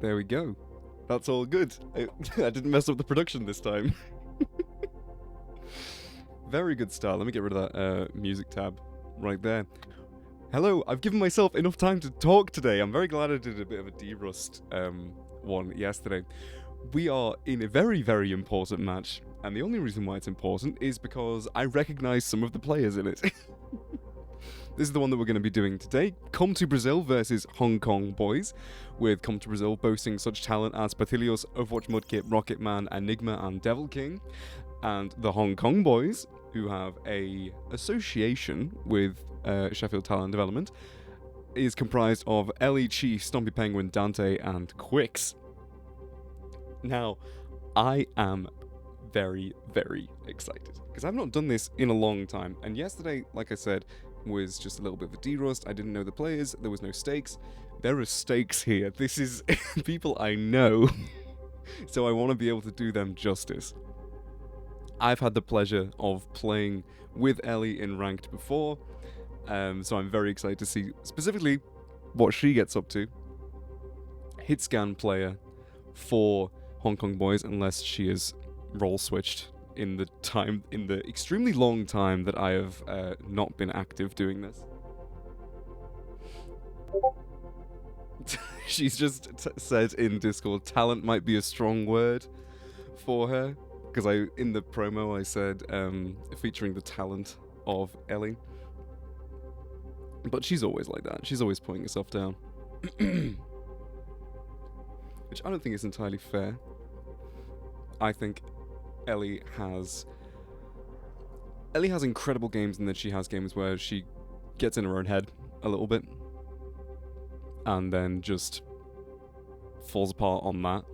There we go. That's all good. I didn't mess up the production this time. Very good start. Let me get rid of that music tab right there. Hello, I've given myself enough time to talk today. I'm very glad I did a bit of a de-rust one yesterday. We are in a very, very important match, and the only reason why it's important is because I recognize some of the players in it. This is the one that we're going to be doing today. Come to Brazil versus Hong Kong boys, with Come to Brazil boasting such talent as Pathilios, Overwatch Mudkip, Rocketman, Enigma, and Devil King, and the Hong Kong boys, who have a association with Sheffield Talent Development, is comprised of Ellie, Chief, Stompy Penguin, Dante, and Quix. Now, I am very, very excited, because I've not done this in a long time, and yesterday, like I said, was just a little bit of a de-rust. I didn't know the players, there was no stakes. There are stakes here. This is people I know, so I want to be able to do them justice. I've had the pleasure of playing with Ellie in Ranked before, so I'm very excited to see specifically what she gets up to. Hit scan player for Hong Kong boys, unless she is role switched in the extremely long time that I have not been active doing this. She's just said in Discord, talent might be a strong word for her, because in the promo I said featuring the talent of Ellie. But she's always like that. She's always putting herself down. Which I don't think is entirely fair. I think Ellie has incredible games, and then she has games where she gets in her own head a little bit and then just falls apart on that.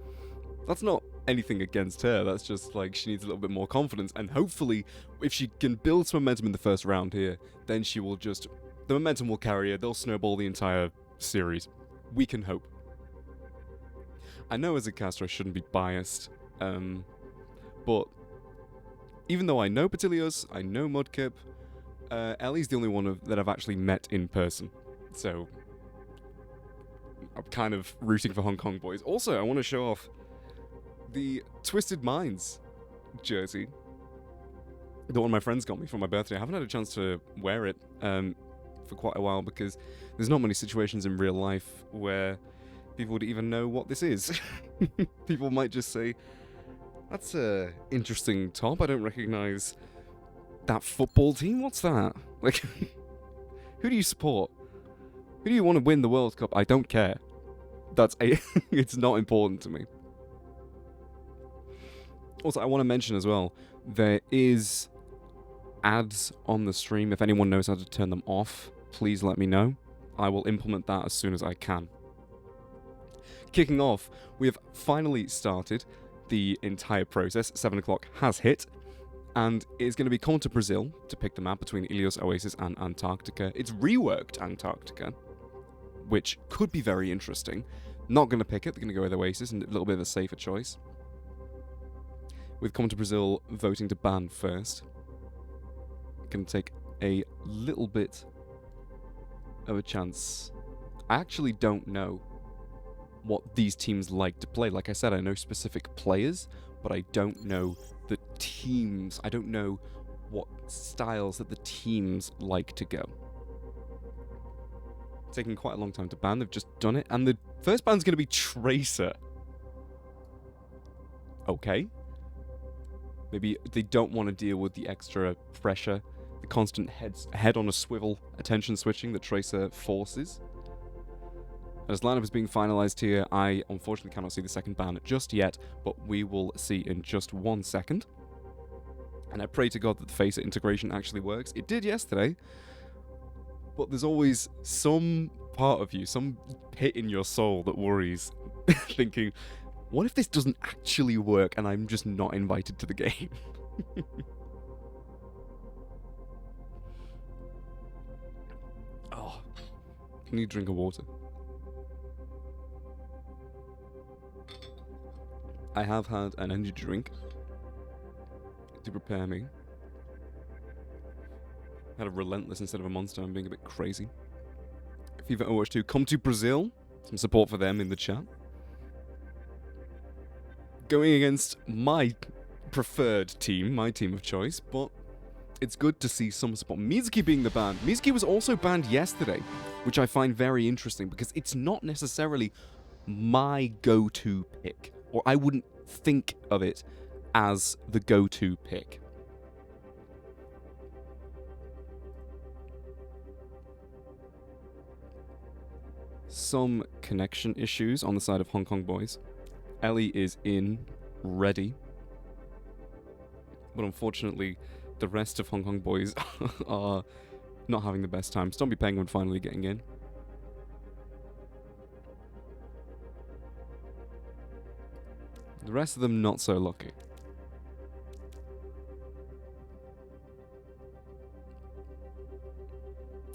That's not anything against her, that's just like she needs a little bit more confidence, and hopefully if she can build some momentum in the first round here, then the momentum will carry her, they'll snowball the entire series. We can hope. I know as a caster I shouldn't be biased, but even though I know Patilios, I know Mudkip, Ellie's the only one that I've actually met in person. So I'm kind of rooting for Hong Kong boys. Also, I want to show off the Twisted Minds jersey that one of my friends got me for my birthday. I haven't had a chance to wear it for quite a while, because there's not many situations in real life where people would even know what this is. People might just say, that's a interesting top. I don't recognize that football team. What's that? Like, who do you support? Who do you want to win the World Cup? I don't care. It's not important to me. Also, I want to mention as well, there is ads on the stream. If anyone knows how to turn them off, please let me know. I will implement that as soon as I can. Kicking off, we have finally started the entire process. 7 o'clock has hit, and it's going to be Come to Brazil to pick the map between Ilios, Oasis, and Antarctica. It's reworked Antarctica, which could be very interesting. Not going to pick it, they're going to go with Oasis, and a little bit of a safer choice. With Come to Brazil voting to ban first. Going to take a little bit of a chance. I actually don't know what these teams like to play. Like I said, I know specific players, but I don't know the teams. I don't know what styles that the teams like to go. Taking quite a long time to ban. They've just done it, and the first ban's going to be Tracer. Okay. Maybe they don't want to deal with the extra pressure, the constant head on a swivel attention switching that Tracer forces. As lineup is being finalized here, I unfortunately cannot see the second ban just yet, but we will see in just 1 second. And I pray to God that the FaceIt integration actually works. It did yesterday, but there's always some part of you, some pit in your soul that worries, thinking, what if this doesn't actually work and I'm just not invited to the game? Oh, I need a drink of water. I have had an energy drink to prepare me. Had a relentless instead of a monster. I'm being a bit crazy. FIFA Overwatch 2, come to Brazil. Some support for them in the chat. going against my preferred team, my team of choice, but it's good to see some support. Mizuki being the ban. Mizuki was also banned yesterday, which I find very interesting because it's not necessarily my go-to pick, or I wouldn't think of it as the go-to pick. Some connection issues on the side of Hong Kong boys. Ellie is in, ready. But unfortunately, the rest of Hong Kong boys are not having the best time. Stompy Penguin finally getting in. The rest of them not so lucky.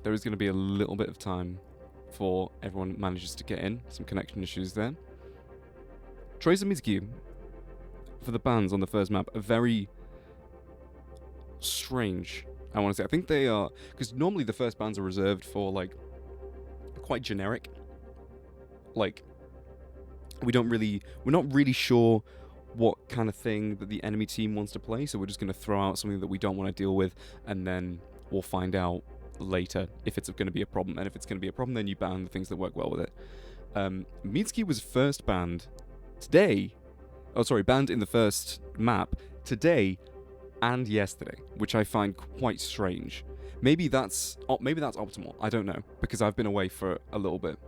There is going to be a little bit of time before everyone manages to get in. Some connection issues there. Tracer Mizuki, for the bans on the first map, are very strange, I want to say. I think they are, because normally the first bans are reserved for, like, quite generic. Like, we're not really sure what kind of thing that the enemy team wants to play, so we're just going to throw out something that we don't want to deal with, and then we'll find out later if it's going to be a problem. And if it's going to be a problem, then you ban the things that work well with it. Mitsuki was first banned today. Oh, sorry, banned in the first map today and yesterday, which I find quite strange. Maybe that's optimal. I don't know, because I've been away for a little bit.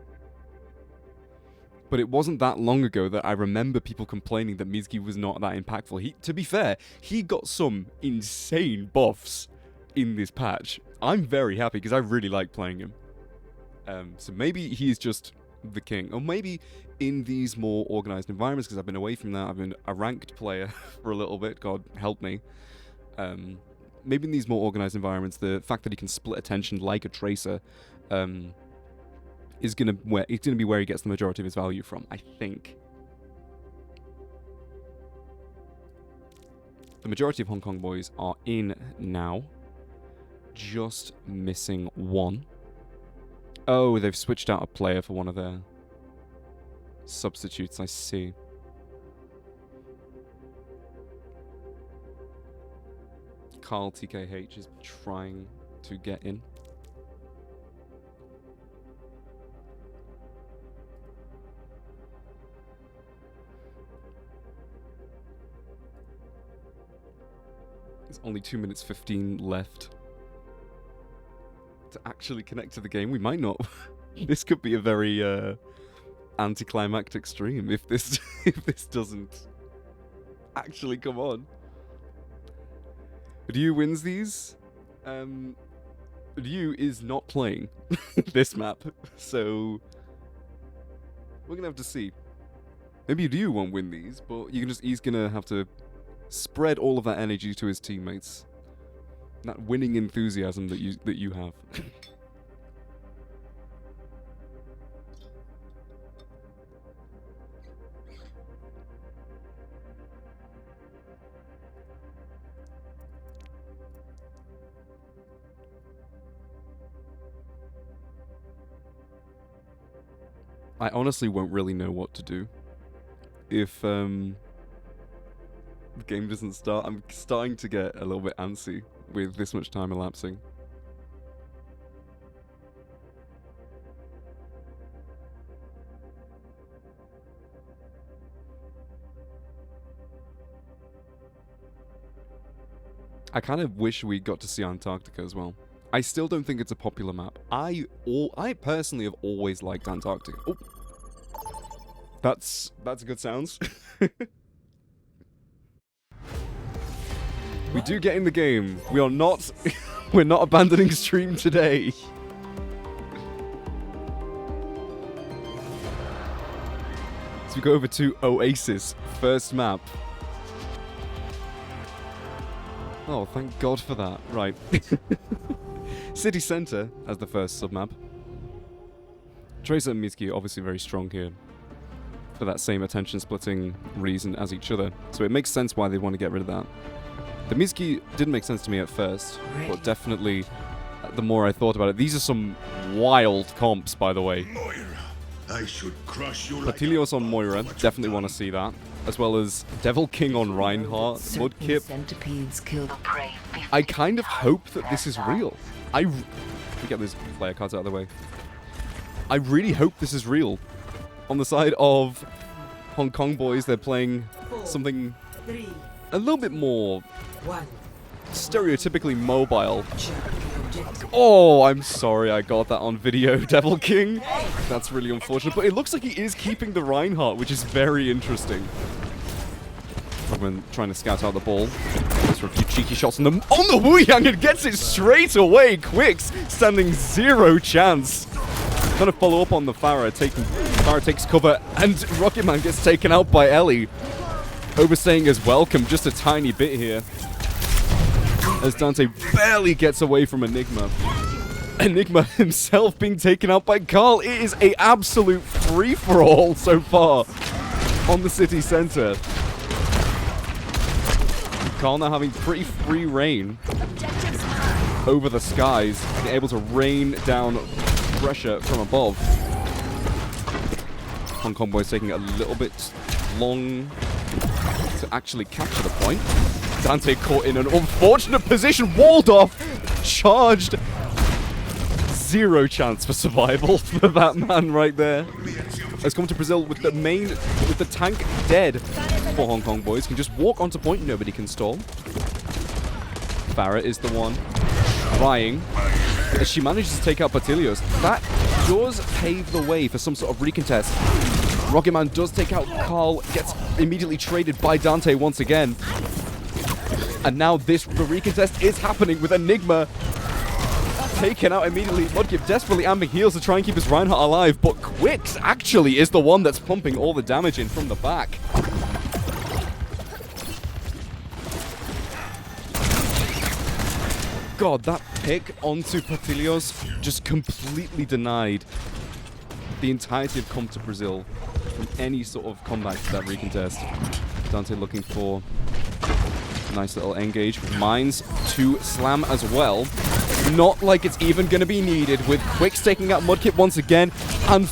But it wasn't that long ago that I remember people complaining that Mizuki was not that impactful. To be fair, he got some insane buffs in this patch. I'm very happy because I really like playing him. So maybe he's just the king. Or maybe in these more organized environments, because I've been away from that, I've been a ranked player for a little bit, God help me. Maybe in these more organized environments, the fact that he can split attention like a Tracer is gonna be where he gets the majority of his value from, I think. The majority of Hong Kong boys are in now. Just missing one. Oh, they've switched out a player for one of their substitutes, I see. Carl TKH is trying to get in. There's only 2 minutes 15 left to actually connect to the game. We might not. This could be a very anticlimactic stream if this if this doesn't actually come on. Ryu wins these. Ryu is not playing this map, so we're gonna have to see. Maybe Ryu won't win these, but he's gonna have to spread all of that energy to his teammates. That winning enthusiasm that you have. I honestly won't really know what to do if the game doesn't start. I'm starting to get a little bit antsy with this much time elapsing. I kind of wish we got to see Antarctica as well. I still don't think it's a popular map. I personally have always liked Antarctica. Oh, that's good sounds. We do get in the game. We are not we're not abandoning stream today. So we go over to Oasis, first map. Oh, thank God for that. Right. City Center as the first submap. Tracer and Mizuki are obviously very strong here for that same attention splitting reason as each other. So it makes sense why they want to get rid of that. The Mizuki didn't make sense to me at first, but definitely the more I thought about it. These are some wild comps, by the way. Moira, I should crush you Patilios on Moira, definitely want to see that. as well as Devil King on Reinhardt, Mudkip. Centipedes kill the prey. I kind of hope that this is real. Let me get those player cards out of the way. I really hope this is real. On the side of Hong Kong boys, they're playing something a little bit more stereotypically mobile. Oh, I'm sorry I got that on video, Devil King. That's really unfortunate, but it looks like he is keeping the Reinhardt, which is very interesting. Frogman trying to scout out the ball. Goes for a few cheeky shots on the Wu Yang and gets it straight away. Quicks standing zero chance. Trying to follow up on the Farah. Farah takes cover and Rocket Man gets taken out by Ellie. Overstaying his welcome just a tiny bit here. As Dante barely gets away from Enigma. Enigma himself being taken out by Carl. It is an absolute free-for-all so far on the city center. Carl now having pretty free reign over the skies, being able to rain down pressure from above. Hong Kong boys taking a little bit long to actually capture the point. Dante caught in an unfortunate position, walled off, charged. Zero chance for survival for that man right there. Has come to Brazil with the tank dead for Hong Kong boys. Can just walk onto point, nobody can stall. Farah is the one trying. As she manages to take out Batilios, that does pave the way for some sort of recontest. Rocket Man does take out Carl, gets immediately traded by Dante once again. And now the recontest is happening with Enigma taken out immediately. Mudkip desperately aiming heals to try and keep his Reinhardt alive, but Quicks actually is the one that's pumping all the damage in from the back. God, that pick onto Patilios just completely denied the entirety of Come to Brazil from any sort of comeback to that recontest. Dante looking for a nice little engage with mines to slam as well. Not like it's even going to be needed, with Quicks taking out Mudkip once again, and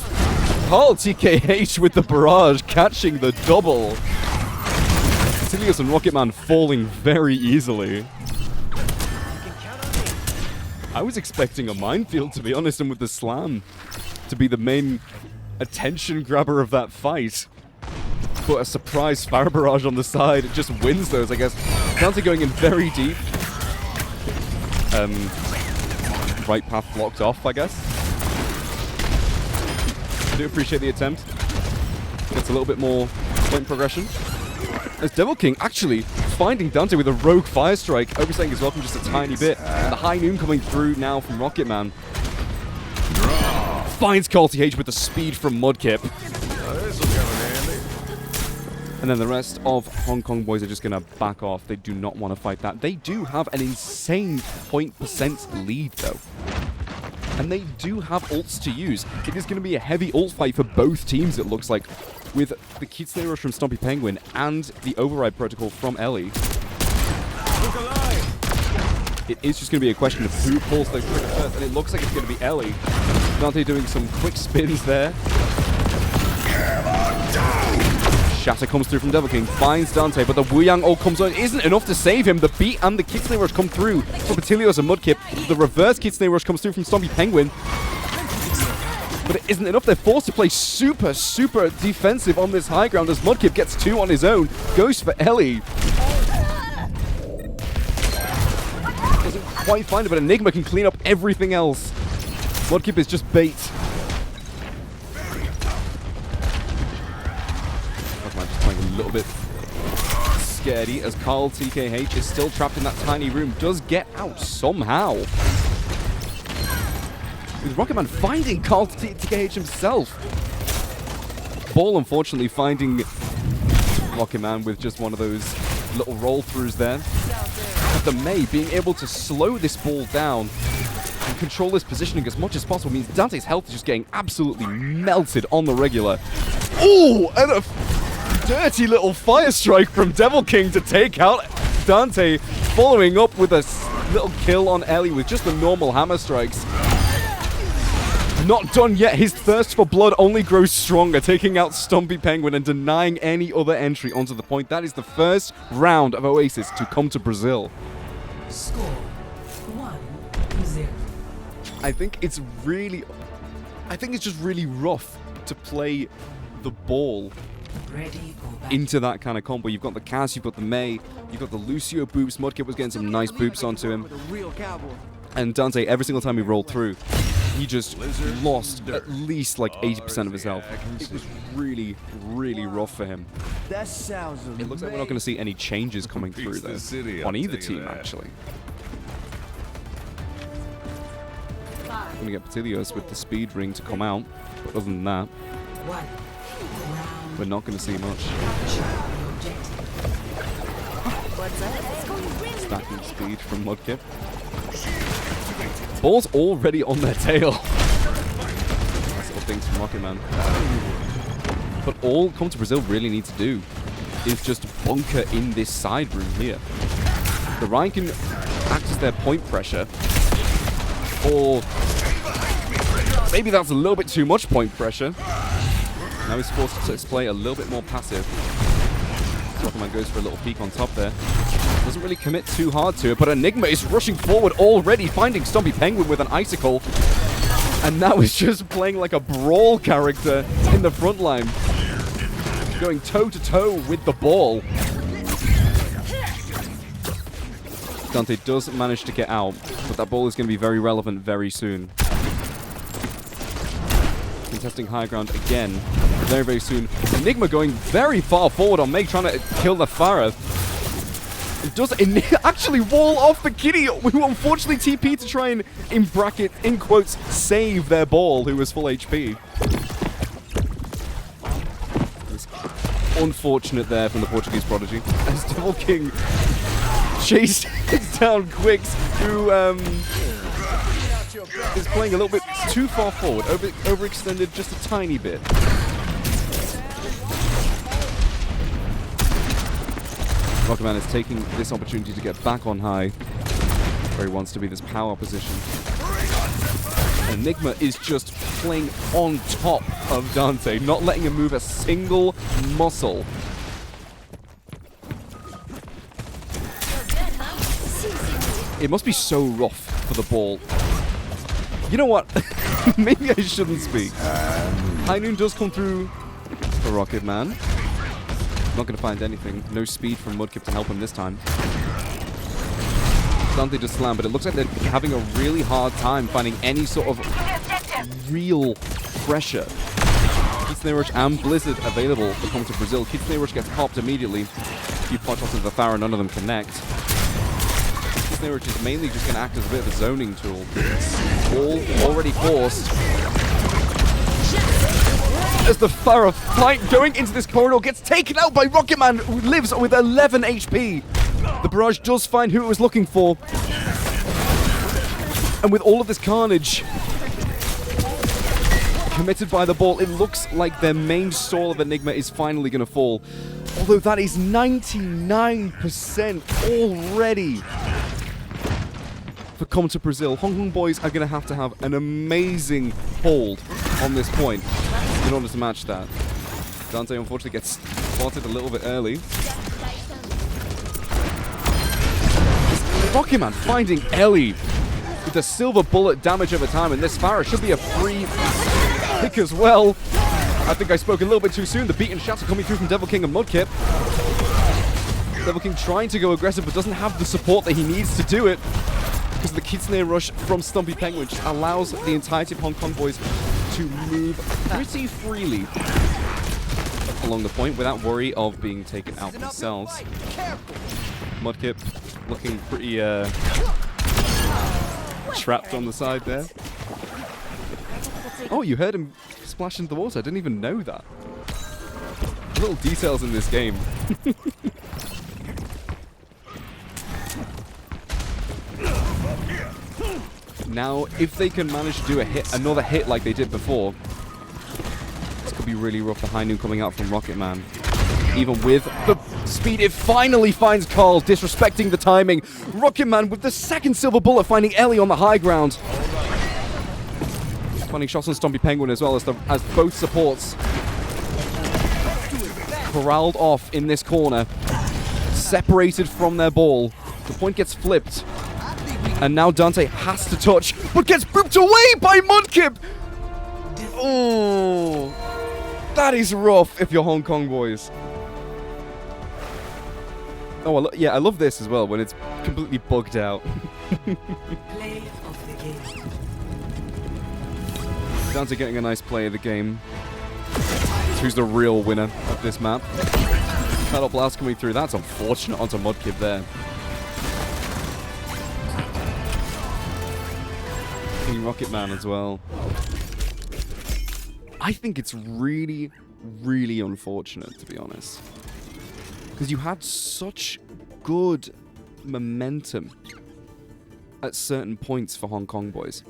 Carl TKH with the barrage catching the double. Patilios and Rocket Man falling very easily. I was expecting a minefield, to be honest, and with the slam to be the main attention grabber of that fight. But a surprise Farah barrage on the side, it just wins those, I guess. Dante going in very deep. Right path blocked off, I guess. I do appreciate the attempt. Gets a little bit more point progression. As Devil King actually finding Dante with a rogue fire strike, overstaying his welcome just a tiny bit. And the high noon coming through now from Rocket Man. Finds Carl TH with the speed from Mudkip. And then the rest of Hong Kong boys are just going to back off. They do not want to fight that. They do have an insane point percent lead, though. And they do have ults to use. It is going to be a heavy ult fight for both teams, it looks like, with the Kitsune Rush from Stompy Penguin and the Override Protocol from Ellie. It is just going to be a question of who pulls the trigger first, and it looks like it's going to be Ellie. Dante doing some quick spins there. Shatter comes through from Devil King, finds Dante, but the Wu Yang ult comes on. It isn't enough to save him. The beat and the Kitsune Rush come through from Batilios and Mudkip. The reverse Kitsune Rush comes through from Stompy Penguin. But it isn't enough. They're forced to play super defensive on this high ground as Mudkip gets two on his own. Goes for Ellie. Doesn't quite find it, but Enigma can clean up everything else. Mudkip is just bait. Just playing a little bit scaredy as Carl TKH is still trapped in that tiny room. Does get out somehow. With Rocket Man finding Carl TKH himself. Ball unfortunately finding Rocket Man with just one of those little roll throughs there. But the Mei being able to slow this ball down and control his positioning as much as possible means Dante's health is just getting absolutely melted on the regular. Oh, and a dirty little fire strike from Devil King to take out Dante, following up with a little kill on Ellie with just the normal hammer strikes. Not done yet. His thirst for blood only grows stronger, taking out Stumpy Penguin and denying any other entry onto the point. That is the first round of Oasis to come to Brazil. Score 1-0. I think it's just really rough to play the ball Ready for battle. into that kind of combo. You've got the Cass, you've got the Mei, you've got the Lucio boops. Mudkip was getting some nice boops onto him. And Dante, every single time he rolled through, he just lost at least like 80% of his health. It was really, really rough for him. That sounds amazing. It looks like we're not going to see any changes coming through though, on either team actually. I'm going to get Petilios with the speed ring to come out, but other than that, we're not going to see much. Stacking speed from Mudkip. Ball's already on their tail. Nice little things from Rocket Man. But all Come to Brazil really need to do is just bunker in this side room here. The Ryan can act as their point pressure, or maybe that's a little bit too much point pressure. Now he's forced to play a little bit more passive. Rocket Man goes for a little peek on top there. Doesn't really commit too hard to it, but Enigma is rushing forward already, finding Stumpy Penguin with an icicle. And now is just playing like a brawl character in the front line. Going toe-to-toe with the ball. Dante does manage to get out, but that ball is going to be very relevant very soon. Contesting high ground again very, very soon. Enigma going very far forward on Meg, trying to kill the Pharah. It does actually wall off the kitty, who unfortunately TP to try and, in quotes, save their ball, who was full HP. Unfortunate there from the Portuguese prodigy. As Devil King chased down Quicks, who is playing a little bit too far forward, overextended just a tiny bit. Rocket Man is taking this opportunity to get back on high, where he wants to be this power position. Enigma is just playing on top of Dante, not letting him move a single muscle. It must be so rough for the ball. You know what? Maybe I shouldn't speak. High Noon does come through for Rocket Man. Not going to find anything. No speed from Mudkip to help him this time. Dante just slammed, but it looks like they're having a really hard time finding any sort of real pressure. Kitsune Rush and Blizzard available for Come to Brazil. Kitsune Rush gets popped immediately. A few pot shots into the Pharah, none of them connect. Kitsune Rush is mainly just going to act as a bit of a zoning tool. All already forced. As the Pharah fight going into this corridor gets taken out by Rocket Man, who lives with 11 HP. The barrage does find who it was looking for. And with all of this carnage committed by the ball, it looks like their main stall of Enigma is finally going to fall. Although that is 99% already for Come to Brazil. Hong Kong boys are going to have an amazing hold on this point in order to match that. Dante unfortunately gets spotted a little bit early. Rocket Man finding Ellie with the silver bullet damage over time, and this Pharah should be a free pick as well. I think I spoke a little bit too soon. The beaten shots are coming through from Devil King and Mudkip. Devil King trying to go aggressive, but doesn't have the support that he needs to do it because of the Kitsune Rush from Stumpy Penguin, which allows the entirety of Hong Kong boys to move pretty freely along the point without worry of being taken out themselves. Mudkip looking pretty trapped on the side there. Oh, you heard him splash into the water. I didn't even know that. Little details in this game. Now, if they can manage to do another hit like they did before, this could be really rough for High Noon coming out from Rocket Man. Even with the speed, it finally finds Carl, disrespecting the timing. Rocket Man with the second silver bullet, finding Ellie on the high ground. Finding shots on Stompy Penguin as well as both supports corralled off in this corner, separated from their ball. The point gets flipped, and now Dante has to touch, but gets booped away by Mudkip. Oh, that is rough if you're Hong Kong boys. Oh, yeah, I love this as well when it's completely bugged out. Play of the game. Dante getting a nice play of the game. Who's the real winner of this map? Battle Blast coming through. That's unfortunate onto Mudkip there. King Rocket Man as well. I think it's really, really unfortunate, to be honest. Because you had such good momentum at certain points for Hong Kong boys.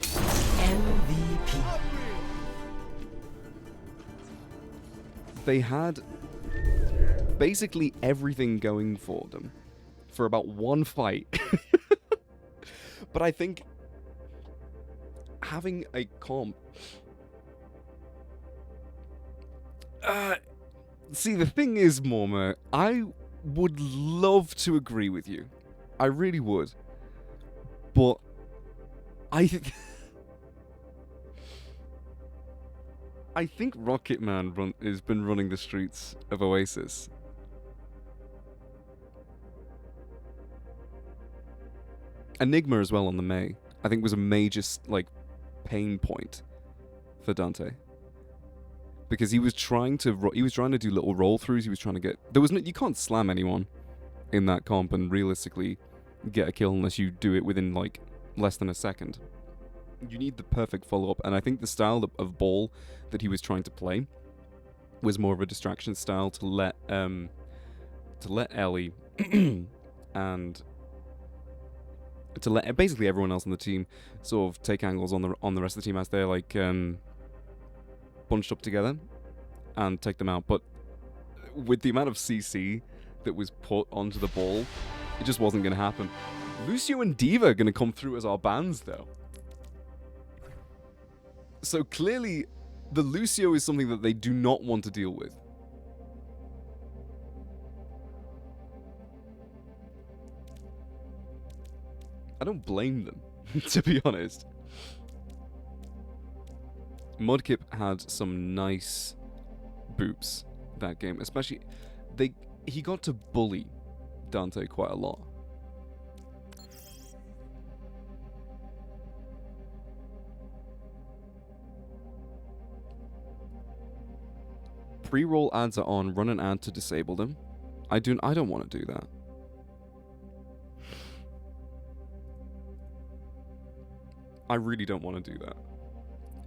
MVP. They had basically everything going for them for about one fight. But I think having a comp... see, the thing is, Morma, I would love to agree with you. I really would. But I think Rocket Man has been running the streets of Oasis. Enigma as well on the May, I think was a major pain point for Dante. Because he was trying to do little roll throughs. He was trying to get you can't slam anyone in that comp and realistically get a kill unless you do it within less than a second. You need the perfect follow-up, and I think the style of ball that he was trying to play was more of a distraction style to let Ellie and to let basically everyone else on the team sort of take angles on the rest of the team as they're bunched up together and take them out. But with the amount of CC that was put onto the ball, it just wasn't going to happen. Lucio and Diva are going to come through as our bans, though. So clearly, the Lucio is something that they do not want to deal with. I don't blame them, to be honest. Mudkip had some nice boops that game, especially he got to bully Dante quite a lot. Pre-roll ads are on. Run an ad to disable them. I don't want to do that. I really don't want to do that.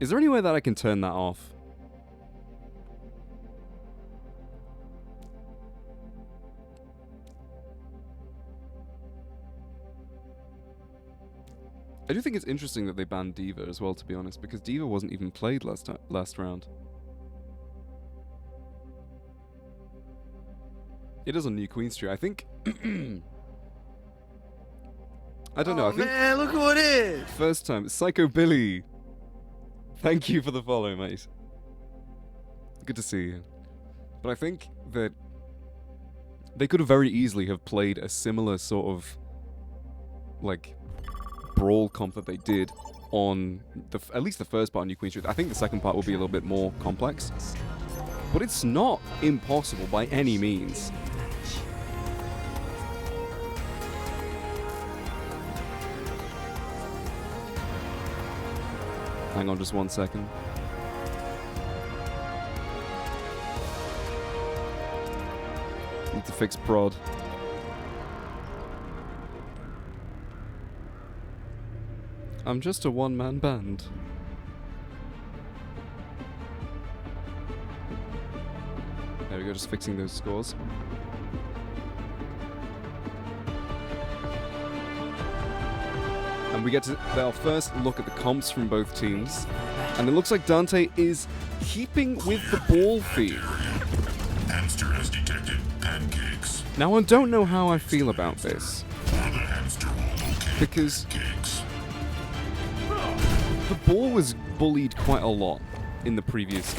Is there any way that I can turn that off? I do think it's interesting that they banned Diva as well, to be honest, because Diva wasn't even played last round. It is on New Queen Street. I think... I don't know. I think man, look who it is! first time. Psycho Billy. Thank you for the follow, mate. Good to see you. But I think that they could have very easily have played a similar sort of brawl comp that they did on at least the first part of New Queen Street. I think the second part will be a little bit more complex. But it's not impossible by any means. Hang on just 1 second. Need to fix prod. I'm just a one-man band. There we go, just fixing those scores. And we get to our first look at the comps from both teams. And it looks like Dante is keeping with the ball feed. Hamster has detected pancakes. Now I don't know how I feel about this. For the hamster will locate Because cakes. the ball was bullied quite a lot in the previous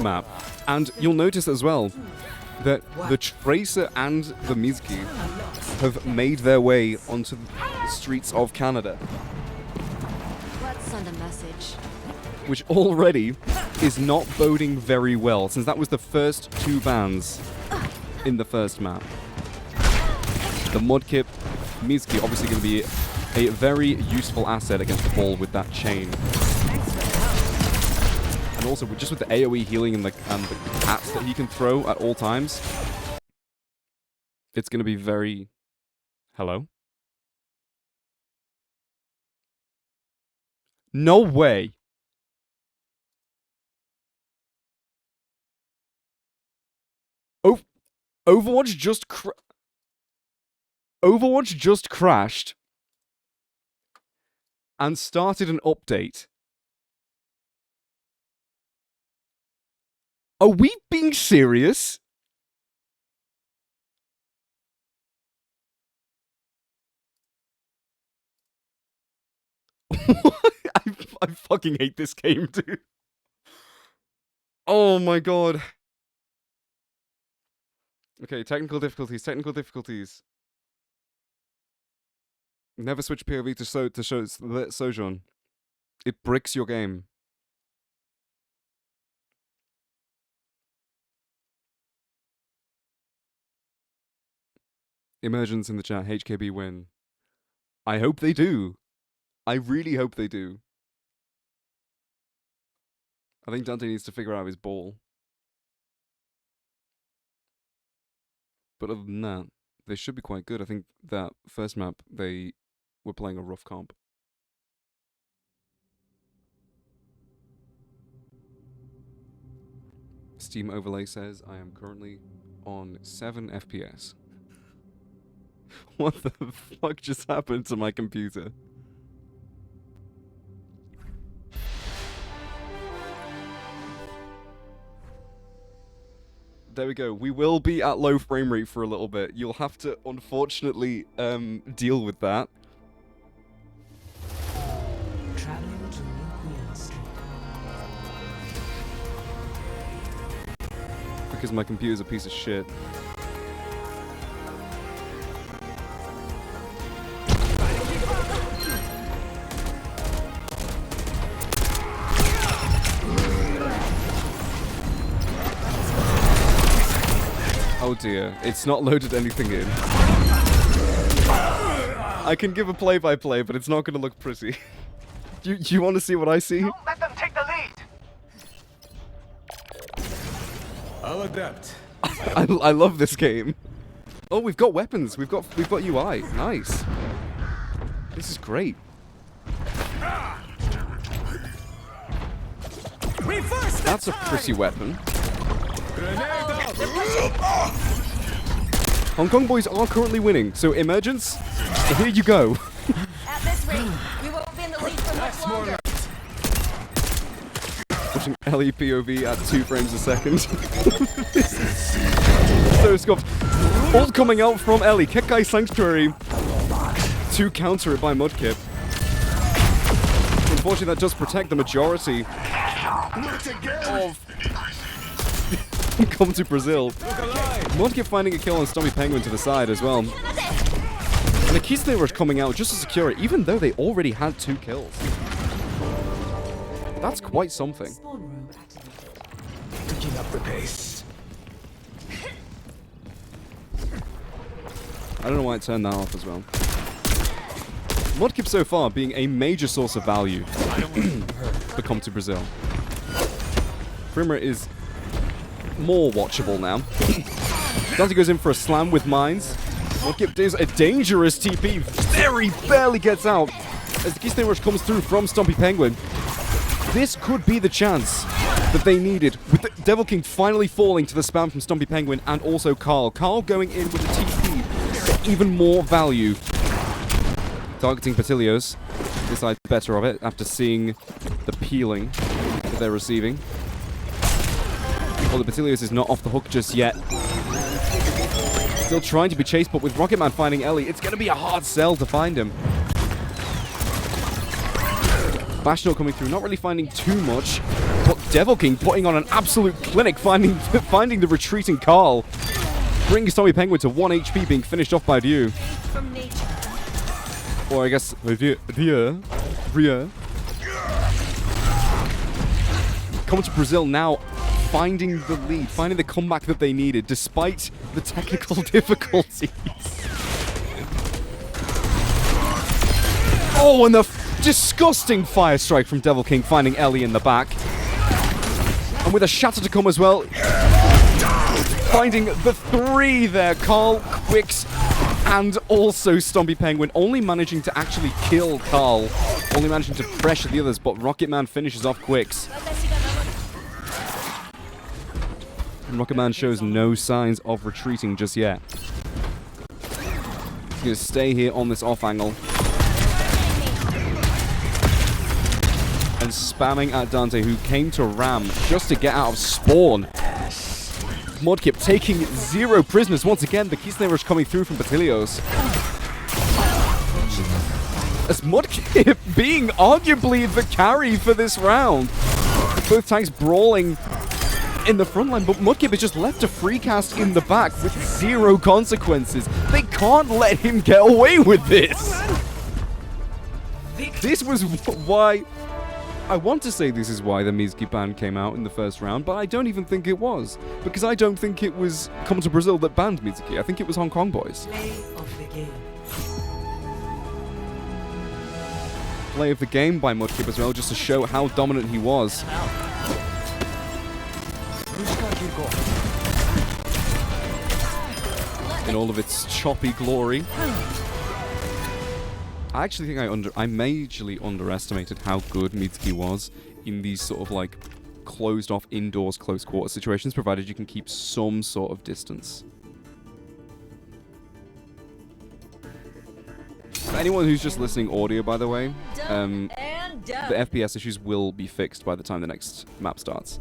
map. And you'll notice as well that the Tracer and the Mizuki have made their way onto the streets of Canada. Let's send a message. Which already is not boding very well, since that was the first 2 bans in the first map. The Mudkip Mizuki obviously going to be a very useful asset against the ball with that chain. And also, just with the AoE healing and the cats that he can throw at all times, it's going to be very... Hello? No way! Oh, Overwatch just crashed and started an update. Are we being serious? I fucking hate this game, dude. Oh my god. Okay, technical difficulties. Never switch POV to Sojourn. It bricks your game. Emergence in the chat, HKB win. I hope they do. I really hope they do. I think Dante needs to figure out his ball. But other than that, they should be quite good. I think that first map, they were playing a rough comp. Steam Overlay says, I am currently on 7 FPS. What the fuck just happened to my computer? There we go. We will be at low frame rate for a little bit. You'll have to, unfortunately, deal with that. Traveling to New Queen Street. Because my computer's a piece of shit. Oh dear, it's not loaded anything in. I can give a play-by-play, but it's not going to look pretty. Do you want to see what I see? Don't let them take the lead! I'll adapt. I love this game. Oh, we've got weapons. We've got UI. Nice. This is great. That's a pretty weapon. Hong Kong boys are currently winning, so Emergence, here you go. At this rate, we won't be in the lead for much longer. Watching LE POV at 2 frames a second. So scuffed. All coming out from Ellie. Kekai Sanctuary to counter it by Mudkip. Unfortunately, that does protect the majority of come to Brazil. Mudkip finding a kill on Stompy Penguin to the side as well. And the Kisne Rush coming out just to secure it, even though they already had 2 kills. That's quite something. Spawn room activated. Picking up the pace. I don't know why it turned that off as well. Mudkip so far being a major source of value for Come to Brazil. Frame rate is more watchable now. Dante goes in for a slam with mines. Mudkip does a dangerous TP. Very barely gets out as the Keystone Rush comes through from Stompy Penguin. This could be the chance that they needed, with the Devil King finally falling to the spam from Stompy Penguin and also Carl. Carl going in with a TP for even more value. Targeting Patilios. Decides better of it after seeing the peeling that they're receiving. Well, the Patilios is not off the hook just yet. Still trying to be chased, but with Rocketman finding Ellie, it's going to be a hard sell to find him. Bashnot coming through, not really finding too much. But Devil King putting on an absolute clinic, finding the retreating Carl. Brings Tommy Penguin to 1 HP, being finished off by Dieu. From nature. Or I guess, Ria. Come to Brazil now, finding the lead, finding the comeback that they needed, despite the technical difficulties. Oh, and the disgusting fire strike from Devil King, finding Ellie in the back. And with a shatter to come as well, finding the 3 there, Carl, Quicks, and also Stompy Penguin, only managing to actually kill Carl, only managing to pressure the others, but Rocket Man finishes off Quicks. And Rocket Man shows no signs of retreating just yet. He's going to stay here on this off angle. And spamming at Dante, who came to ram just to get out of spawn. Mudkip taking 0 prisoners once again. The Kislev rush coming through from Batilios. As Mudkip being arguably the carry for this round. Both tanks brawling in the front line, but Mudkip is just left to free cast in the back with 0 consequences. They can't let him get away with this. This was why... I want to say this is why the Mizuki ban came out in the first round, but I don't even think it was. Because I don't think it was Come to Brazil that banned Mizuki. I think it was Hong Kong boys. Play of the game. Play of the game by Mudkip as well, just to show how dominant he was. In all of its choppy glory. I actually think I majorly underestimated how good Mitsuki was in these sort of like closed off indoors close quarter situations, provided you can keep some sort of distance. For anyone who's just listening audio, by the way, Done and done. the FPS issues will be fixed by the time the next map starts.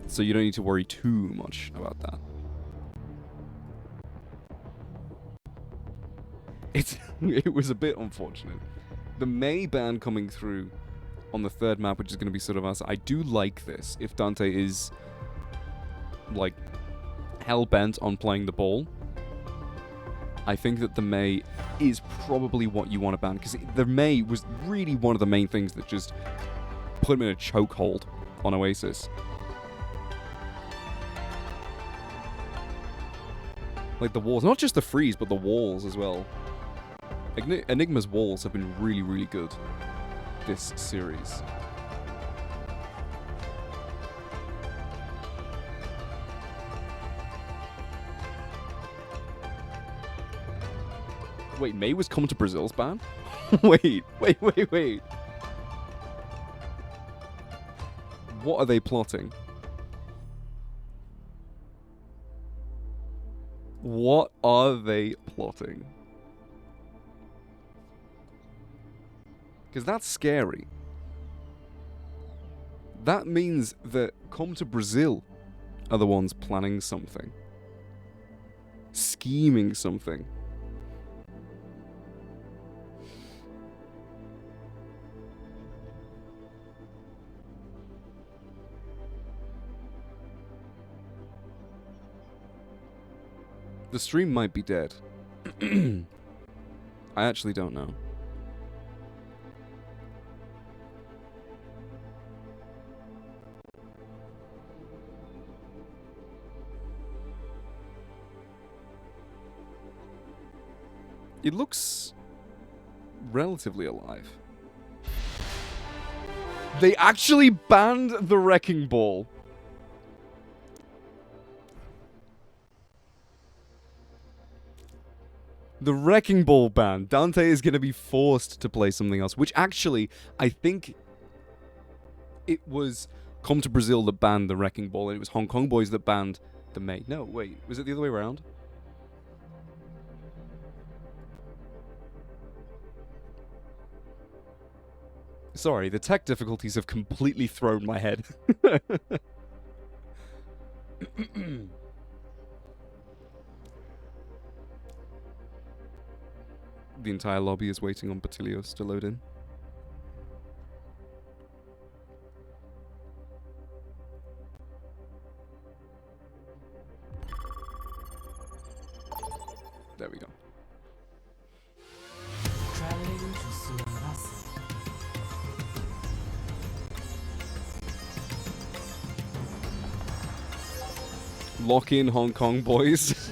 So you don't need to worry too much about that. It was a bit unfortunate. The Mei ban coming through on the third map, which is going to be sort of us. I do like this. If Dante is like hell-bent on playing the ball, I think that the Mei is probably what you want to ban, because the Mei was really one of the main things that just put him in a chokehold on Oasis. Like the walls, not just the freeze, but the walls as well. Enigma's walls have been really, really good this series. Wait, Mei was coming to Brazil's ban? wait. What are they plotting? What are they plotting? Because that's scary. That means that Come to Brazil are the ones planning something. Scheming something. The stream might be dead. I actually don't know. It looks relatively alive. They actually banned the Wrecking Ball. The Wrecking Ball ban. Dante is going to be forced to play something else, which actually, I think it was Come to Brazil that banned the Wrecking Ball, and it was Hong Kong boys that banned the Mei. No, wait, was it the other way around? Sorry, the tech difficulties have completely thrown my head. The entire lobby is waiting on Batilios to load in. lock in Hong Kong boys.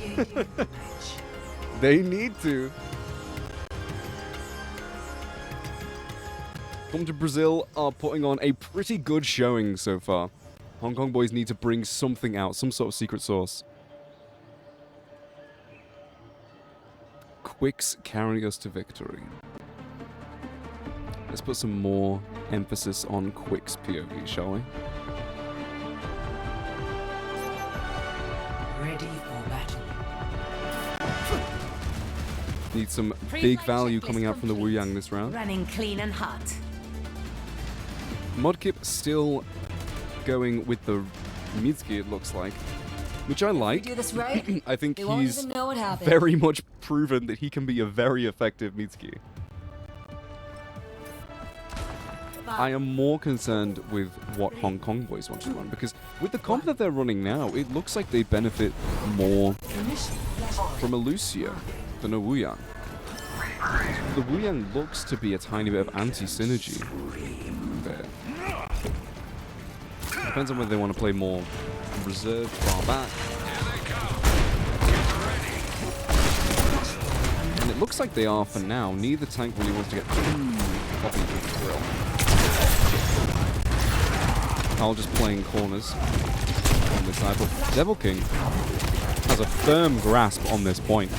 They need to. Come to Brazil are putting on a pretty good showing so far. Hong Kong boys need to bring something out, some sort of secret sauce. Quicks carrying us to victory. Let's put some more emphasis on Quick's POV, shall we? Ready for battle. Need some big value coming out from the Wu Yang this round. Running clean and hot. Mudkip still going with the Mitsuki, it looks like, which I like. Do this right? I think They won't he's even know what happened. very much proven that he can be a very effective Mitsuki. I am more concerned with what Hong Kong boys want to run, because with the comp that they're running now, it looks like they benefit more from a Lucio than a Wu Yang. The Wu Yang looks to be a tiny bit of anti-synergy there. Depends on whether they want to play more reserved, far back. And it looks like they are for now. Neither tank really wants to get too poppy with the grill. Carl just playing corners on this side, but Devil King has a firm grasp on this point.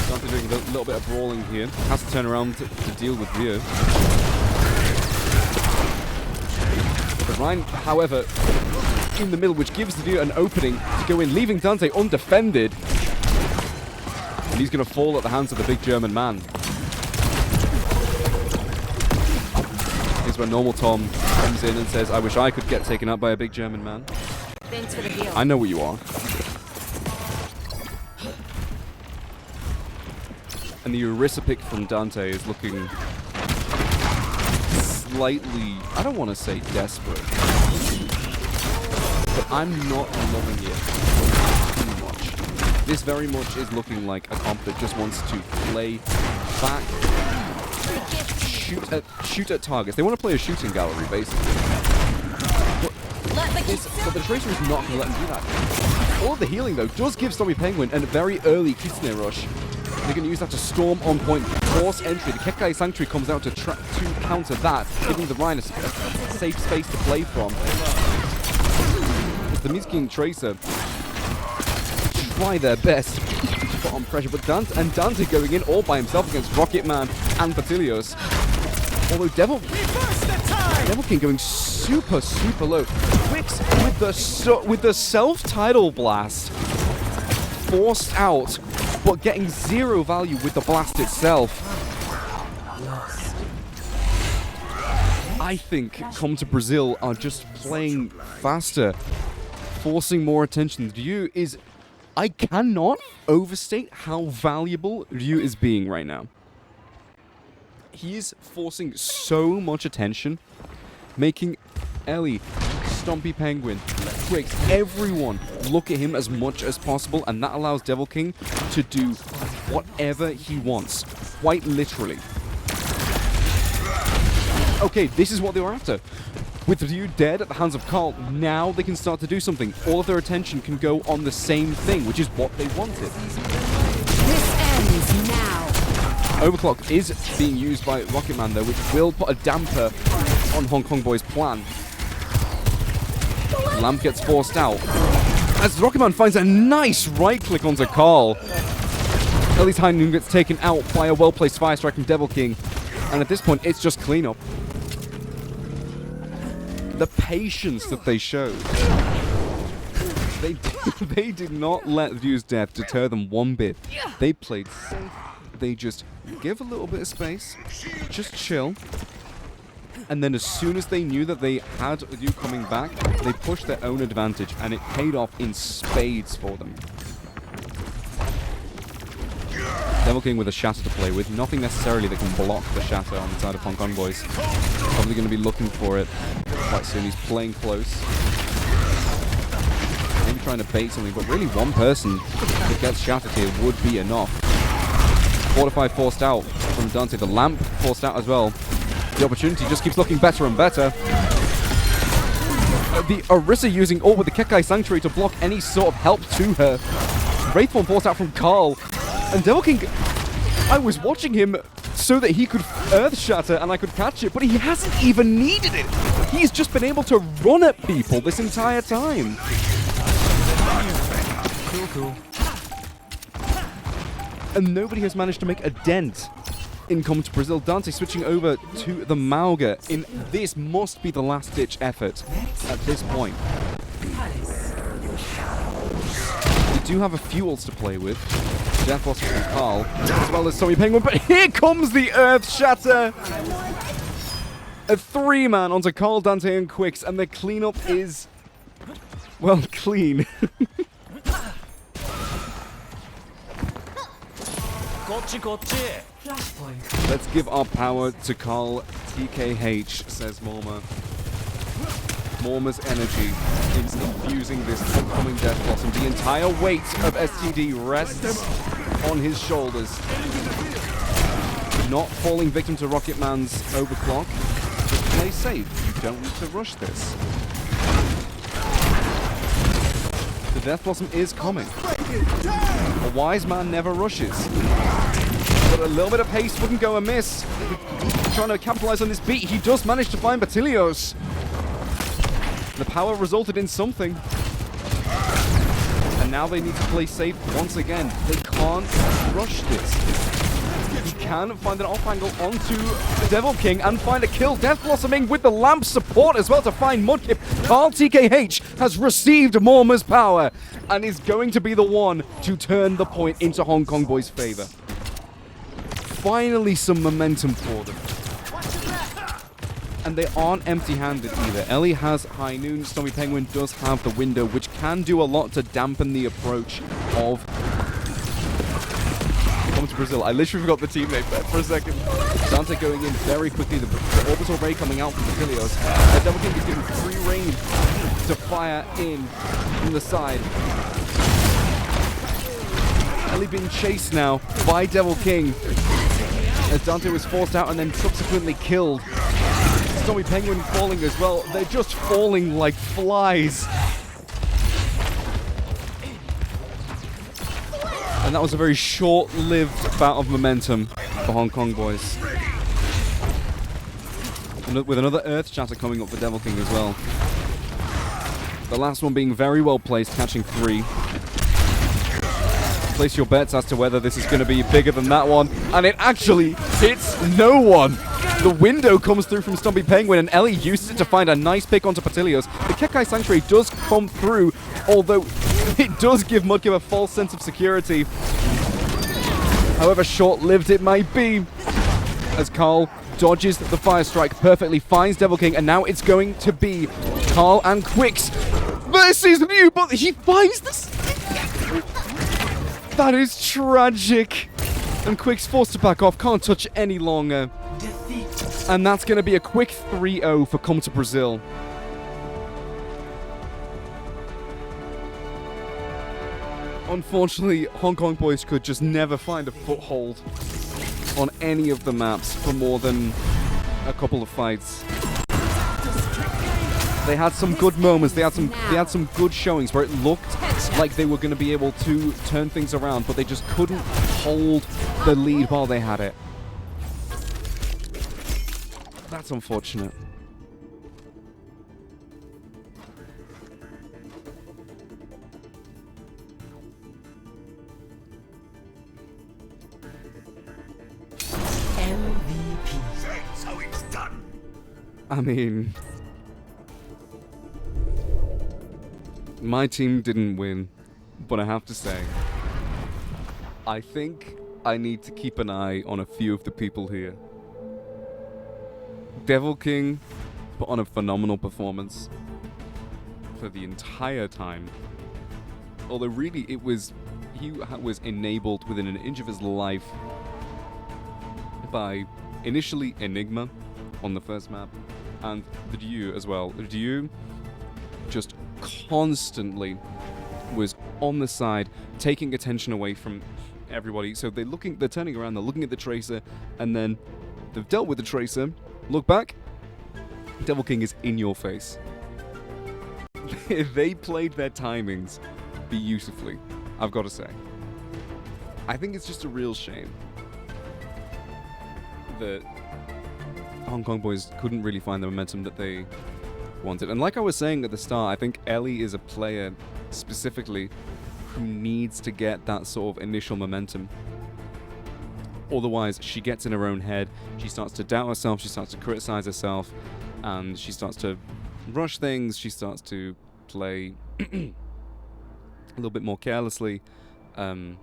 Dante doing a little bit of brawling here. Has to turn around to deal with Rio. But Ryan, however, in the middle, which gives the Rio an opening to go in, leaving Dante undefended. And he's going to fall at the hands of the big German man. Here's where normal Tom comes in and says, I wish I could get taken out by a big German man. Thanks for the deal. I know what you are. And the Orisa pick from Dante is looking slightly, I don't want to say desperate, but I'm not loving it too much. This very much is looking like a comp that just wants to play back, shoot at targets. They want to play a shooting gallery, basically. But the Tracer is not going to let them do that. All of the healing, though, does give Stormy Penguin a very early Kitsune rush. They're going to use that to storm on point, force entry. The Kekai Sanctuary comes out to counter that, giving the Rhine a safe space to play from. As the Mitsuki Tracer try their best to put on pressure, but Dante going in all by himself against Rocketman and Batilios. Although Devil King going super, super low. Quicks with the self-tidal blast forced out, but getting zero value with the blast itself. I think Come to Brazil are just playing faster, forcing more attention. Ryu is... I cannot overstate how valuable Ryu is being right now. He is forcing so much attention, making Ellie, Stompy Penguin, Quicks, everyone look at him as much as possible, and that allows Devil King to do whatever he wants, quite literally. Okay, this is what they were after. With Ryu dead at the hands of Carl, now they can start to do something. All of their attention can go on the same thing, which is what they wanted. This ends now. Overclock is being used by Rocketman, though, which will put a damper on Hong Kong Boy's plan. Lamp gets forced out. As Rocketman finds a nice right-click onto Carl. Ellie's High gets taken out by a well-placed Fire Strike from Devil King. And at this point, it's just cleanup. The patience that they showed. They did not let Ryu's death deter them one bit. They played safe. They just give a little bit of space, just chill. And then as soon as they knew that they had Ryu coming back, they pushed their own advantage, and it paid off in spades for them. Devil King with a shatter to play with. Nothing necessarily that can block the shatter on the side of Hong Kong Boys. Probably going to be looking for it quite soon. He's playing close. Maybe trying to bait something, but really one person that gets shattered here would be enough. Fortify forced out from Dante. The lamp forced out as well. The opportunity just keeps looking better and better. the Orisa using ult with the Kekai Sanctuary to block any sort of help to her. Wraithform forced out from Carl. And Devil King, I was watching him so that he could Earth Shatter and I could catch it, but he hasn't even needed it. He's just been able to run at people this entire time. Cool. And nobody has managed to make a dent in Come to Brazil. Dante switching over to the Mauga in this must be the last-ditch effort at this point. They do have a few ults to play with. Death Loss from Carl, as well as Tommy Penguin, but here comes the Earth Shatter! A 3-man onto Carl, Dante, and Quicks, and the cleanup is, well, clean. Flashpoint. Let's give our power to Carl TKH, says Morma. Morma's energy is infusing this upcoming Death Blossom. The entire weight of STD rests on his shoulders. Not falling victim to Rocket Man's overclock. Just play safe. You don't need to rush this. The Death Blossom is coming. A wise man never rushes. But a little bit of haste wouldn't go amiss. Trying to capitalize on this beat, he does manage to find Batilios. The power resulted in something. And now they need to play safe once again. They can't rush this. He can find an off angle onto the Devil King and find a kill. Death Blossoming with the lamp support as well to find Mudkip. Carl TKH has received Morma's power and is going to be the one to turn the point into Hong Kong Boys' favor. Finally some momentum for them. And they aren't empty-handed either. Ellie has High Noon, Stormy Penguin does have the window, which can do a lot to dampen the approach of Come to Brazil. I literally forgot the teammate there for a second. Dante going in very quickly, the orbital ray coming out from the Batilios. The Devil King is given free reign to fire in from the side. Ellie being chased now by Devil King as Dante was forced out and then subsequently killed. Stormy Penguin falling as well. They're just falling like flies. And that was a very short-lived bout of momentum for Hong Kong Boys. And with another Earth Shatter coming up for Devil King as well. The last one being very well placed, catching 3. Place your bets as to whether this is going to be bigger than that one. And it actually hits no one. The window comes through from Stumpy Penguin, and Ellie uses it to find a nice pick onto Patilios. The Kekai Sanctuary does come through, although it does give Mudkip a false sense of security. However short-lived it might be, as Carl dodges the Fire Strike perfectly, finds Devil King, and now it's going to be Carl and Quicks versus Mew, but he finds this. That is tragic. And Quick's forced to back off, can't touch any longer. And that's going to be a quick 3-0 for Come to Brazil. Unfortunately, Hong Kong Boys could just never find a foothold on any of the maps for more than a couple of fights. They had some good moments, they had some good showings where it looked like they were going to be able to turn things around, but they just couldn't hold the lead while they had it. That's unfortunate. MVP. So it's done. I mean, my team didn't win, but I have to say, I think I need to keep an eye on a few of the people here. Devil King put on a phenomenal performance for the entire time. Although really he was enabled within an inch of his life by initially Enigma on the first map and the Dieu as well. The Dieu just constantly was on the side, taking attention away from everybody. So they're turning around, they're looking at the Tracer, and then they've dealt with the Tracer. Look back, Devil King is in your face. they played their timings beautifully, I've got to say. I think it's just a real shame that Hong Kong boys couldn't really find the momentum that they wanted. And like I was saying at the start, I think Ellie is a player specifically who needs to get that sort of initial momentum. Otherwise, she gets in her own head, she starts to doubt herself, she starts to criticize herself, and she starts to rush things, she starts to play a little bit more carelessly. And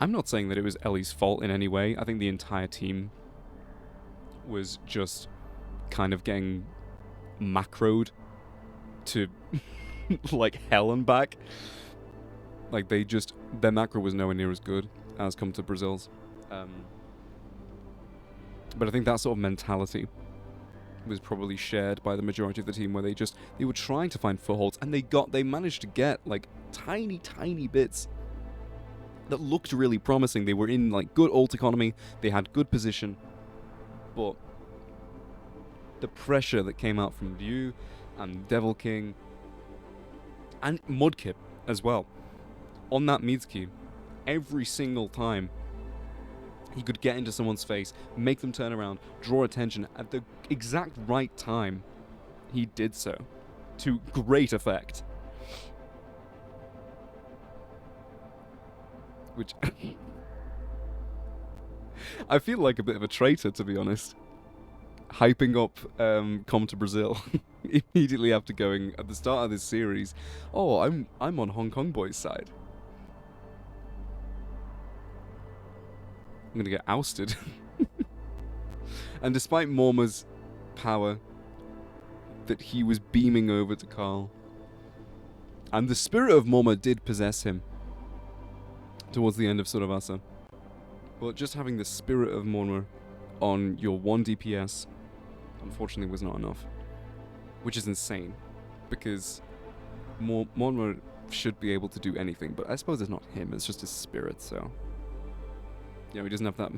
I'm not saying that it was Ellie's fault in any way. I think the entire team was just kind of getting macroed to like hell and back. Like their macro was nowhere near as good as come to Brazil's. But I think that sort of mentality was probably shared by the majority of the team, where they were trying to find footholds, and they managed to get like tiny bits that looked really promising. They were in like good ult economy, they had good position, but the pressure that came out from Liu and Devil King and Mudkip as well on that Mitsuki, every single time he could get into someone's face, make them turn around, draw attention at the exact right time, he did so to great effect. Which I feel like a bit of a traitor, to be honest. Hyping up Come to Brazil immediately after going at the start of this series, oh, I'm on Hong Kong boys' side. I'm gonna get ousted. And despite Morma's power that he was beaming over to Carl, and the spirit of Morma did possess him towards the end of Suravasa, but just having the spirit of Morma on your 1 DPS unfortunately was not enough, which is insane, because Morma should be able to do anything, but I suppose it's not him, it's just his spirit. So you know, he doesn't have that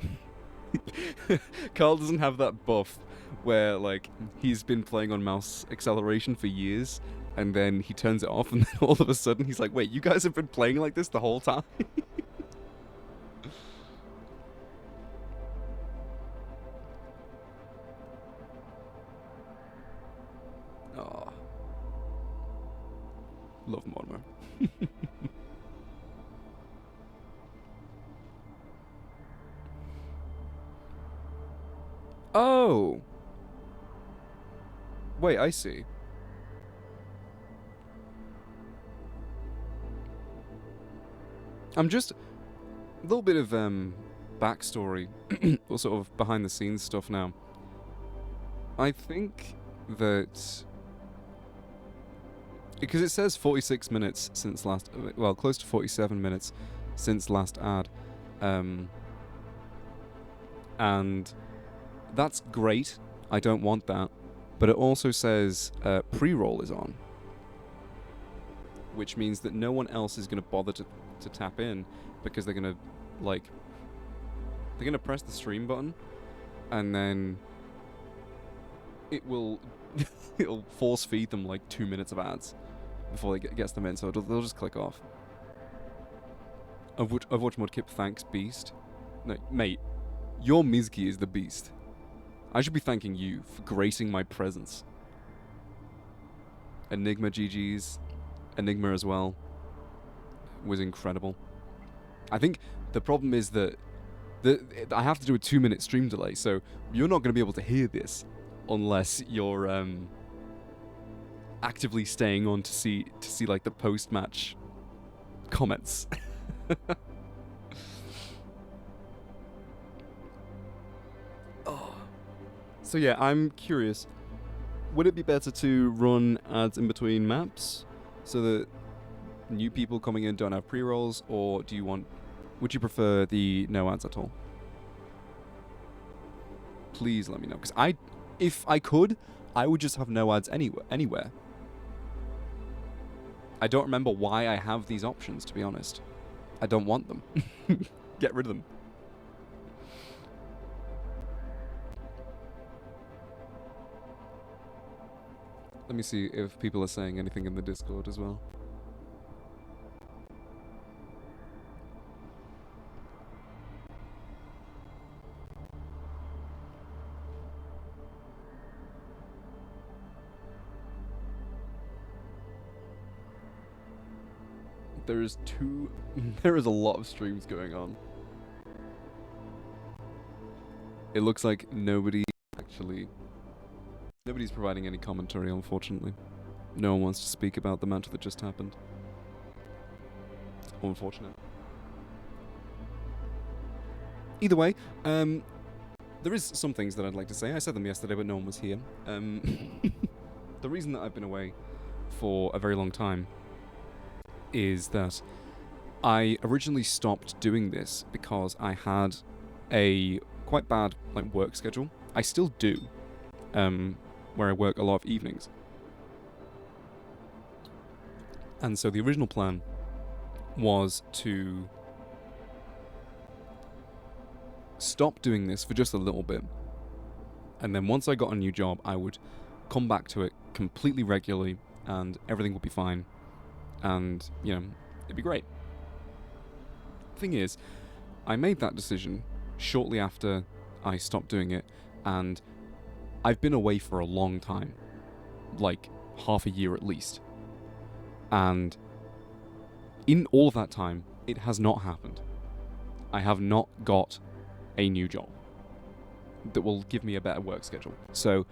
Carl doesn't have that buff where like he's been playing on mouse acceleration for years and then he turns it off and then all of a sudden he's like, wait, you guys have been playing like this the whole time? Oh, love Morma. Oh! Wait, I see. I'm just... a little bit of backstory, or sort of behind the scenes stuff now. I think that... because it says 46 minutes since last... well, close to 47 minutes since last ad. And... that's great, I don't want that, but it also says pre-roll is on, which means that no one else is going to bother to tap in, because they're going to, like, they're going to press the stream button, and then it will it'll force feed them like 2 minutes of ads before it gets them in, so they'll just click off. Of which Mudkip thanks Beast. No, mate, your Mizuki is the Beast. I should be thanking you for gracing my presence. Enigma GG's. Enigma as well was incredible. I think the problem is that I have to do a 2-minute stream delay, so you're not going to be able to hear this unless you're actively staying on to see like the post-match comments. So yeah, I'm curious. Would it be better to run ads in between maps so that new people coming in don't have pre-rolls, or would you prefer the no ads at all? Please let me know, because if I could, I would just have no ads anywhere. I don't remember why I have these options, to be honest. I don't want them. Get rid of them. Let me see if people are saying anything in the Discord as well. There is a lot of streams going on. It looks like nobody's providing any commentary, unfortunately. No one wants to speak about the match that just happened. Unfortunate. Either way, there is some things that I'd like to say. I said them yesterday, but no one was here. The reason that I've been away for a very long time is that I originally stopped doing this because I had a quite bad work schedule. I still do, where I work a lot of evenings. And so the original plan was to stop doing this for just a little bit, and then once I got a new job, I would come back to it completely regularly, and everything would be fine. And, you know, it'd be great. Thing is, I made that decision shortly after I stopped doing it, and I've been away for a long time. Like, half a year at least. And in all of that time, it has not happened. I have not got a new job that will give me a better work schedule. So,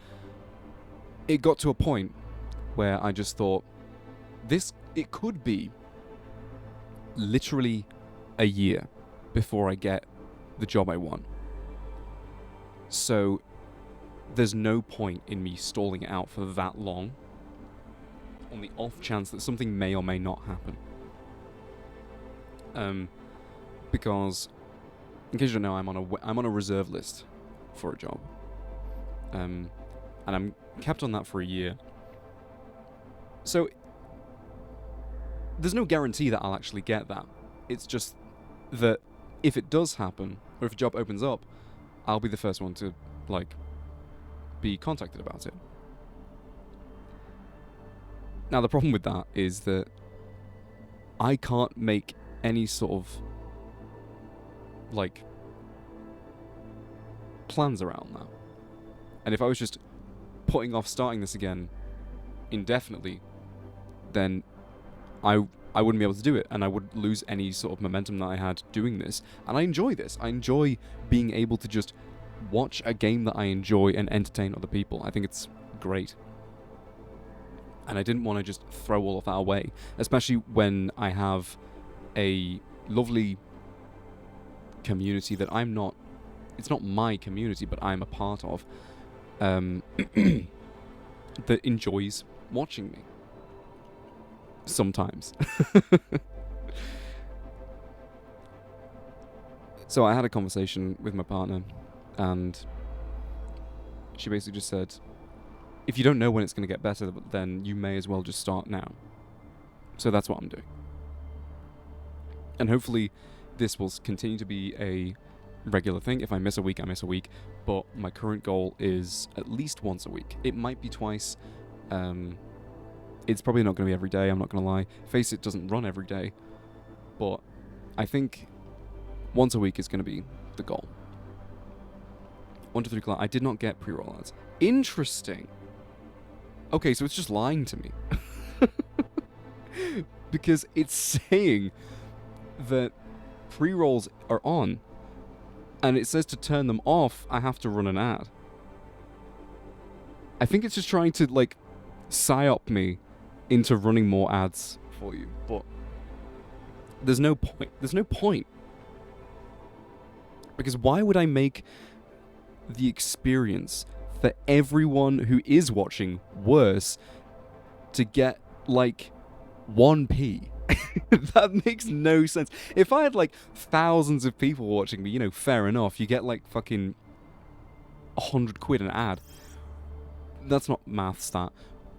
it got to a point where I just thought, it could be literally a year before I get the job I want. So there's no point in me stalling it out for that long on the off chance that something may or may not happen. Because, in case you don't know, I'm on a reserve list for a job. And I'm kept on that for a year. So there's no guarantee that I'll actually get that. It's just that if it does happen, or if a job opens up, I'll be the first one to, be contacted about it. Now, the problem with that is that I can't make any sort of, plans around that. And if I was just putting off starting this again indefinitely, then I wouldn't be able to do it, and I would lose any sort of momentum that I had doing this. And I enjoy this. I enjoy being able to just watch a game that I enjoy and entertain other people. I think it's great. And I didn't want to just throw all of that away, especially when I have a lovely community that it's not my community, but I'm a part of, that enjoys watching me. Sometimes. So I had a conversation with my partner, and she basically just said, if you don't know when it's going to get better, then you may as well just start now. So that's what I'm doing. And hopefully this will continue to be a regular thing. If I miss a week, I miss a week. But my current goal is at least once a week. It might be twice. It's probably not going to be every day, I'm not going to lie. FaceIt doesn't run every day. But I think once a week is going to be the goal. 1, 2, 3 class. I did not get pre-roll ads. Interesting. Okay, so it's just lying to me. Because it's saying that pre-rolls are on, and it says to turn them off, I have to run an ad. I think it's just trying to, psyop me into running more ads for you, but there's no point. There's no point. Because why would I make the experience for everyone who is watching worse to get, 1p? That makes no sense. If I had, thousands of people watching me, fair enough. You get, fucking 100 quid an ad. That's not maths, that.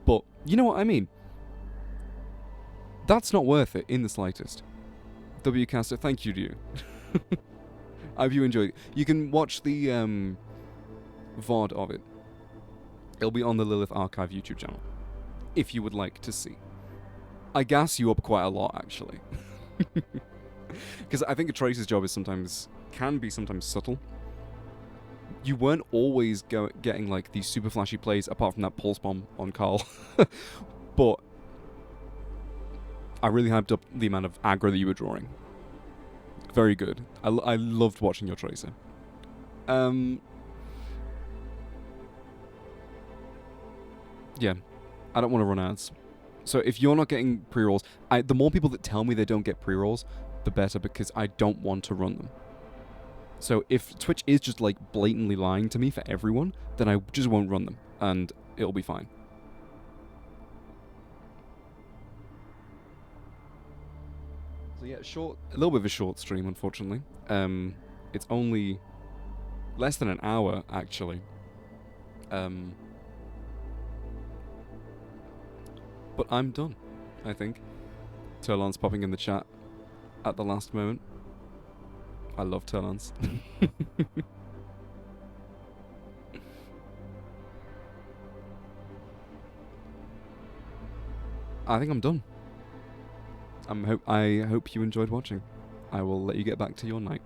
But, you know what I mean? That's not worth it in the slightest. WCaster, thank you to you. I hope you enjoyed it. You can watch the VOD of it. It'll be on the Lilith Archive YouTube channel. if you would like to see. I gas you up quite a lot, actually. Because I think a Tracer's job can be sometimes subtle. You weren't always getting like these super flashy plays, apart from that pulse bomb on Carl. But I really hyped up the amount of aggro that you were drawing. Very good. I loved watching your Tracer. Yeah, I don't want to run ads. So if you're not getting pre-rolls, the more people that tell me they don't get pre-rolls, the better, because I don't want to run them. So if Twitch is just like blatantly lying to me for everyone, then I just won't run them, and it'll be fine. So yeah, a little bit of a short stream, unfortunately. It's only less than an hour, actually. But I'm done, I think. Turlon's popping in the chat at the last moment. I love Turlons. I think I'm done. I hope you enjoyed watching. I will let you get back to your night.